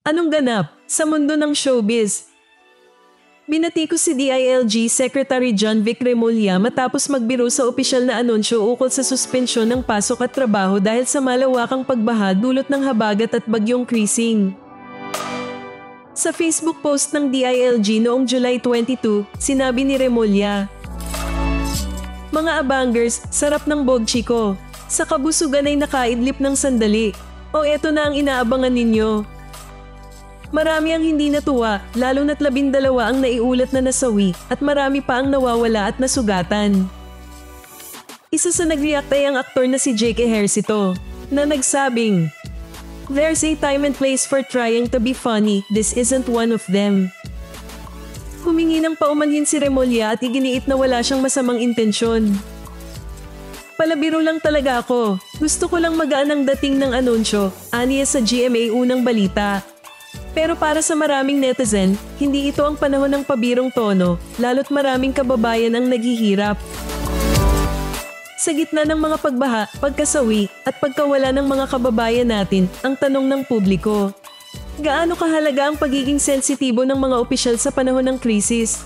Anong ganap sa mundo ng showbiz? Binati ko si DILG Secretary John Vic Remulla matapos magbiro sa opisyal na anunsyo ukol sa suspensyon ng pasok at trabaho dahil sa malawakang pagbaha dulot ng habagat at bagyong Krising. Sa Facebook post ng DILG noong July 22, sinabi ni Remulla, "Mga abangers, sarap ng bogchi ko. Sa kabusugan ay nakaidlip ng sandali. O eto na ang inaabangan ninyo." Marami ang hindi natuwa, lalo na't 12 ang naiulat na nasawi at marami pa ang nawawala at nasugatan. Isa sa nag-react ay ang aktor na si Jake Ejercito, na nagsabing, "There's a time and place for trying to be funny, this isn't one of them." Humingi ng paumanhin si Remulla at iginiit na wala siyang masamang intensyon. "Palabiro lang talaga ako. Gusto ko lang magaan ang dating ng anunsyo," aniya sa GMA Unang Balita. Pero para sa maraming netizen, hindi ito ang panahon ng pabirong tono, lalo't maraming kababayan ang naghihirap. Sa gitna ng mga pagbaha, pagkasawi, at pagkawala ng mga kababayan natin, ang tanong ng publiko, gaano kahalaga ang pagiging sensitibo ng mga opisyal sa panahon ng krisis?